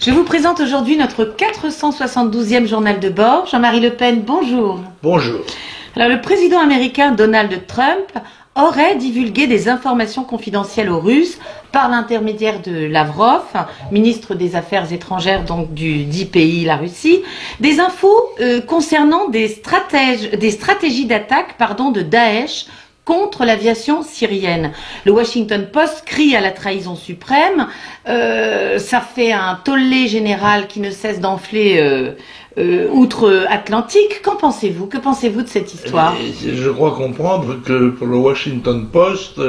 Je vous présente aujourd'hui notre 472e journal de bord. Jean-Marie Le Pen, bonjour. Bonjour. Alors, le président américain Donald Trump aurait divulgué des informations confidentielles aux Russes par l'intermédiaire de Lavrov, ministre des Affaires étrangères donc du dit pays, la Russie, des infos concernant des stratégies d'attaque de Daesh contre l'aviation syrienne. Le Washington Post crie à la trahison suprême. Ça fait un tollé général qui ne cesse d'enfler outre-Atlantique. Qu'en pensez-vous? Que pensez-vous de cette histoire? Je crois comprendre que pour le Washington Post,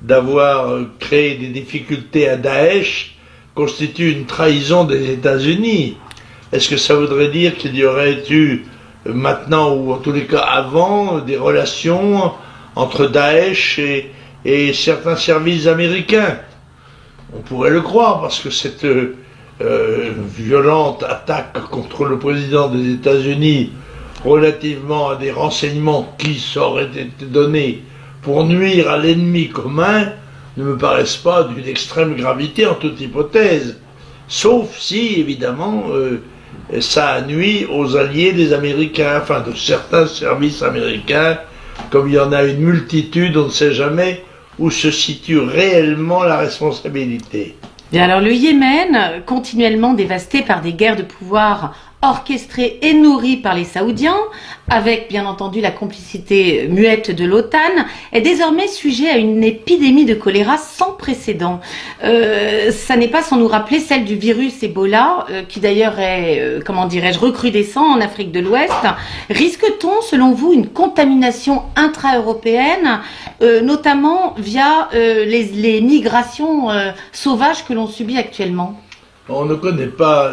d'avoir créé des difficultés à Daesh constitue une trahison des États-Unis. Est-ce que ça voudrait dire qu'il y aurait eu maintenant, ou en tous les cas avant, des relations entre Daesh et certains services américains? On pourrait le croire, parce que cette violente attaque contre le président des États-Unis relativement à des renseignements qui auraient été donnés pour nuire à l'ennemi commun ne me paraissent pas d'une extrême gravité en toute hypothèse, sauf si évidemment ça nuit aux alliés des Américains, enfin de certains services américains. Comme il y en a une multitude, on ne sait jamais où se situe réellement la responsabilité. Et alors le Yémen, continuellement dévasté par des guerres de pouvoir orchestrées et nourries par les Saoudiens, avec bien entendu la complicité muette de l'OTAN, est désormais sujet à une épidémie de choléra sans précédent. Ça n'est pas sans nous rappeler celle du virus Ebola, qui d'ailleurs est, recrudescent en Afrique de l'Ouest. Risque-t-on, selon vous, une contamination intra-européenne, notamment via les migrations sauvages que l'on subit actuellement? On ne connaît pas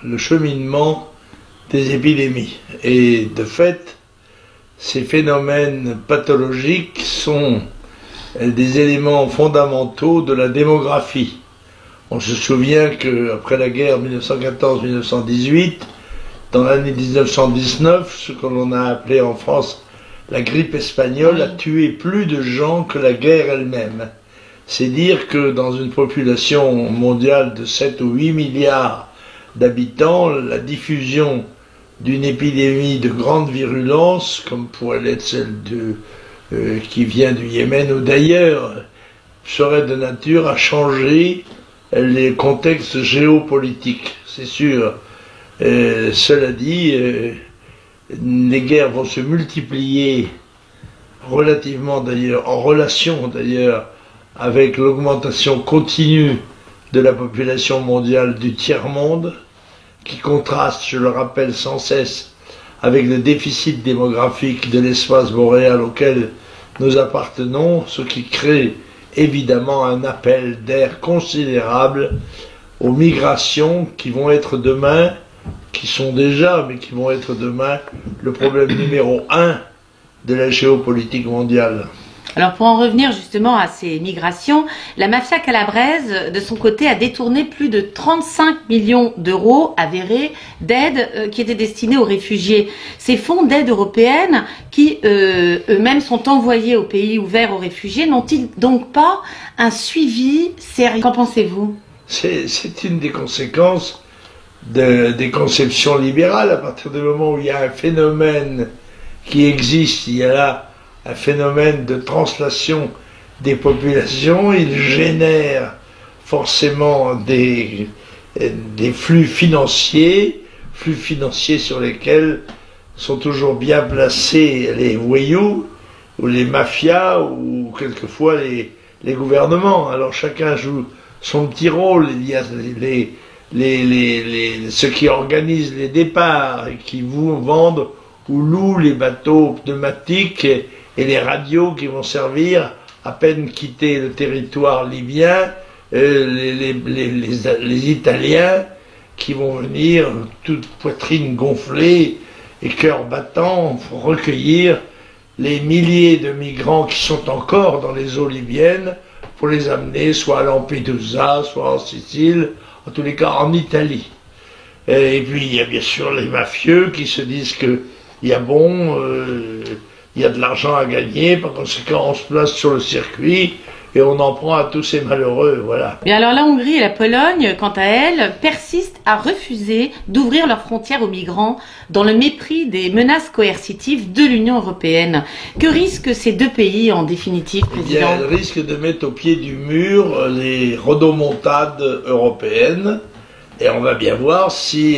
le cheminement des épidémies. Et de fait, ces phénomènes pathologiques sont des éléments fondamentaux de la démographie. On se souvient qu'après la guerre 1914-1918, dans l'année 1919, ce que l'on a appelé en France la grippe espagnole a tué plus de gens que la guerre elle-même. C'est dire que dans une population mondiale de 7 ou 8 milliards d'habitants, la diffusion d'une épidémie de grande virulence, comme pourrait l'être celle qui vient du Yémen ou d'ailleurs, serait de nature à changer les contextes géopolitiques, c'est sûr. Cela dit, les guerres vont se multiplier relativement d'ailleurs, en relation d'ailleurs, avec l'augmentation continue de la population mondiale du tiers-monde, qui contraste, je le rappelle sans cesse, avec le déficit démographique de l'espace boréal auquel nous appartenons, ce qui crée évidemment un appel d'air considérable aux migrations qui vont être demain, qui sont déjà, mais qui vont être demain, le problème numéro 1 de la géopolitique mondiale. Alors pour en revenir justement à ces migrations, la mafia calabraise, de son côté, a détourné plus de 35 millions d'euros avérés d'aide qui étaient destinés aux réfugiés. Ces fonds d'aide européenne qui eux-mêmes sont envoyés aux pays ouverts aux réfugiés, n'ont-ils donc pas un suivi sérieux? Qu'en pensez-vous? C'est une des conséquences des conceptions libérales. À partir du moment où il y a un phénomène qui existe, il y a là un phénomène de translation des populations, il génère forcément des flux financiers sur lesquels sont toujours bien placés les voyous, ou les mafias, ou quelquefois les gouvernements. Alors chacun joue son petit rôle. Il y a ceux qui organisent les départs et qui vous vendent ou louent les bateaux pneumatiques et les radios qui vont servir à peine quitter le territoire libyen, les Italiens qui vont venir toute poitrine gonflée et cœur battant pour recueillir les milliers de migrants qui sont encore dans les eaux libyennes pour les amener soit à Lampedusa, soit en Sicile, en tous les cas en Italie. Et puis il y a bien sûr les mafieux qui se disent que il y a il y a de l'argent à gagner, par conséquent on se place sur le circuit et on en prend à tous ces malheureux, voilà. Mais alors la Hongrie et la Pologne, quant à elles, persistent à refuser d'ouvrir leurs frontières aux migrants dans le mépris des menaces coercitives de l'Union européenne. Que risquent ces deux pays en définitive, Président? Elles risquent de mettre au pied du mur les rodomontades européennes, et on va bien voir si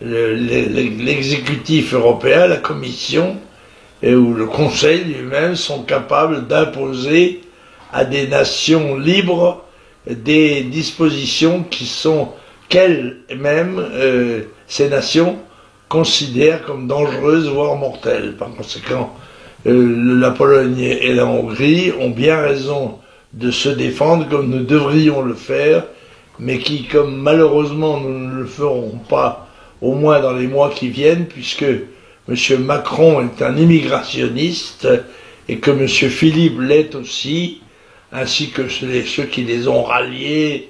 l'exécutif européen, la Commission ou le Conseil lui-même sont capables d'imposer à des nations libres des dispositions qui sont qu'elles-mêmes, ces nations, considèrent comme dangereuses, voire mortelles. Par conséquent, la Pologne et la Hongrie ont bien raison de se défendre comme nous devrions le faire, mais qui, comme malheureusement nous ne le ferons pas, au moins dans les mois qui viennent, puisque M. Macron est un immigrationniste et que M. Philippe l'est aussi, ainsi que ceux qui les ont ralliés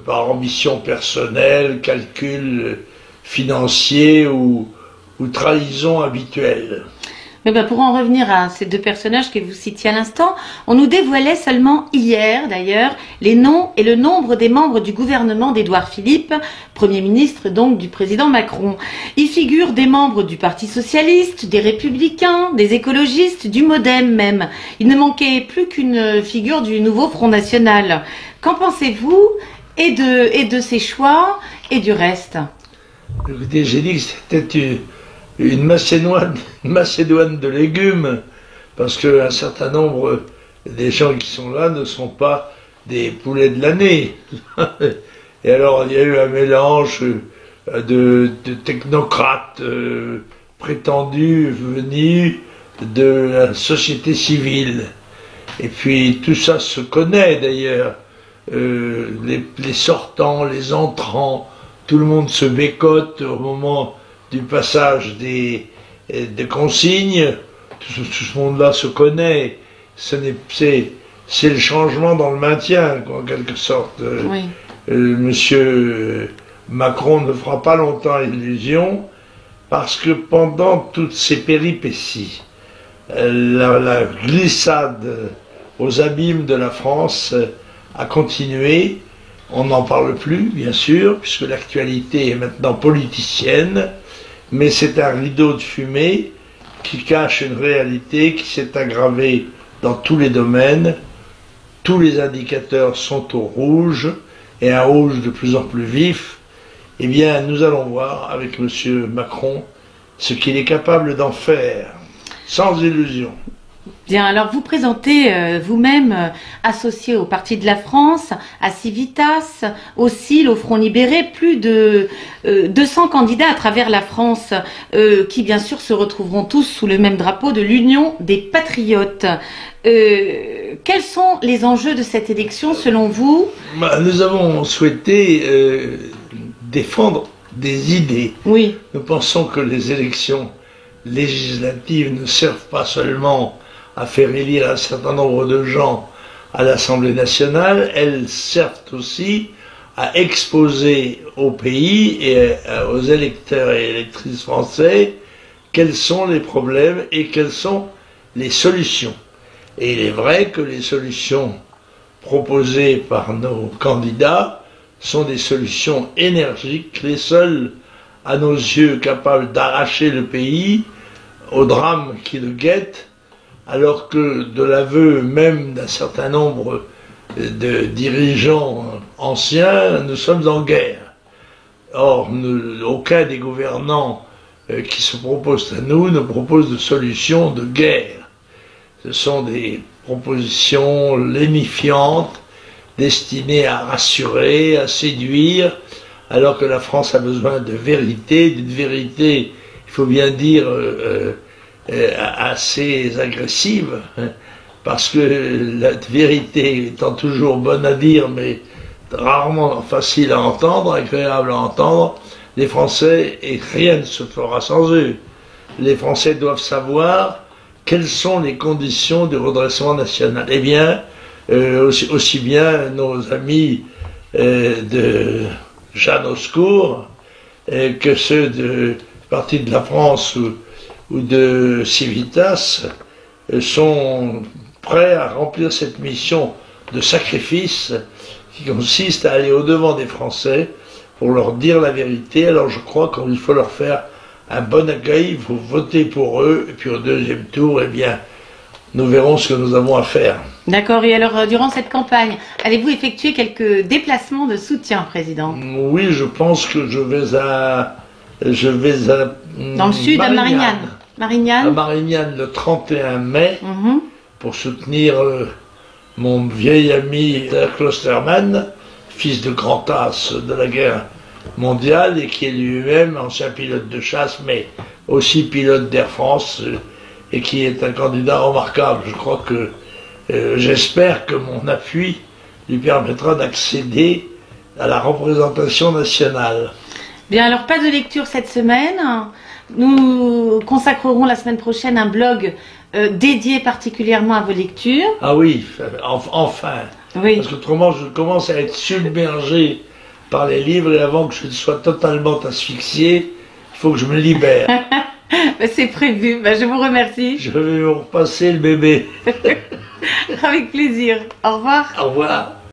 par ambition personnelle, calcul financier ou trahison habituelle. Mais pour en revenir à ces deux personnages que vous citiez à l'instant, on nous dévoilait seulement hier, d'ailleurs, les noms et le nombre des membres du gouvernement d'Édouard Philippe, Premier ministre donc du président Macron. Y figurent des membres du Parti socialiste, des Républicains, des écologistes, du MoDem même. Il ne manquait plus qu'une figure du nouveau Front National. Qu'en pensez-vous et de ces choix et du reste? Écoutez, j'ai dit que c'était une Macédoine de légumes, parce qu'un certain nombre des gens qui sont là ne sont pas des poulets de l'année. Et alors il y a eu un mélange de technocrates prétendus venus de la société civile. Et puis tout ça se connaît d'ailleurs, les sortants, les entrants, tout le monde se bécote au moment du passage des consignes. Tout ce monde-là se connaît. C'est le changement dans le maintien, en quelque sorte. Oui. Monsieur Macron ne fera pas longtemps illusion, parce que pendant toutes ces péripéties, la glissade aux abîmes de la France a continué. On n'en parle plus, bien sûr, puisque l'actualité est maintenant politicienne, mais c'est un rideau de fumée qui cache une réalité qui s'est aggravée dans tous les domaines. Tous les indicateurs sont au rouge, et un rouge de plus en plus vif. Eh bien, nous allons voir avec M. Macron ce qu'il est capable d'en faire, sans illusion. Bien, alors vous présentez vous-même associé au Parti de la France, à Civitas, au CIL, au Front Libéré, plus de 200 candidats à travers la France qui bien sûr se retrouveront tous sous le même drapeau de l'Union des Patriotes. Quels sont les enjeux de cette élection selon vous? Nous avons souhaité défendre des idées. Oui. Nous pensons que les élections législatives ne servent pas seulement à faire élire un certain nombre de gens à l'Assemblée nationale, elles servent aussi à exposer au pays et aux électeurs et électrices français quels sont les problèmes et quelles sont les solutions. Et il est vrai que les solutions proposées par nos candidats sont des solutions énergiques, les seules à nos yeux capables d'arracher le pays au drame qui le guette, alors que de l'aveu même d'un certain nombre de dirigeants anciens, nous sommes en guerre. Or, aucun des gouvernants qui se proposent à nous ne propose de solution de guerre. Ce sont des propositions lénifiantes, destinées à rassurer, à séduire, alors que la France a besoin de vérité, d'une vérité, il faut bien dire, assez agressive, parce que la vérité étant toujours bonne à dire, mais rarement facile à entendre, agréable à entendre, les Français, et rien ne se fera sans eux, les Français doivent savoir quelles sont les conditions du redressement national. Eh bien, aussi bien nos amis de Jeanne au secours que ceux du Parti de la France ou de Civitas sont prêts à remplir cette mission de sacrifice qui consiste à aller au-devant des Français pour leur dire la vérité. Alors je crois qu'il faut leur faire un bon accueil, il faut voter pour eux, et puis au deuxième tour, eh bien, nous verrons ce que nous avons à faire. D'accord, et alors durant cette campagne, allez-vous effectuer quelques déplacements de soutien, Président? Oui, je pense que je vais à dans le sud, à Marignane. À Marignane le 31 mai, pour soutenir mon vieil ami Klosterman, fils de grand as de la guerre mondiale et qui est lui-même ancien pilote de chasse, mais aussi pilote d'Air France et qui est un candidat remarquable. Je crois que j'espère que mon appui lui permettra d'accéder à la représentation nationale. Bien, alors pas de lecture cette semaine. Nous consacrerons la semaine prochaine un blog dédié particulièrement à vos lectures. Ah oui, enfin. Oui. Parce qu'autrement, je commence à être submergé par les livres et avant que je ne sois totalement asphyxié, il faut que je me libère. C'est prévu. Je vous remercie. Je vais vous repasser le bébé. Avec plaisir. Au revoir. Au revoir.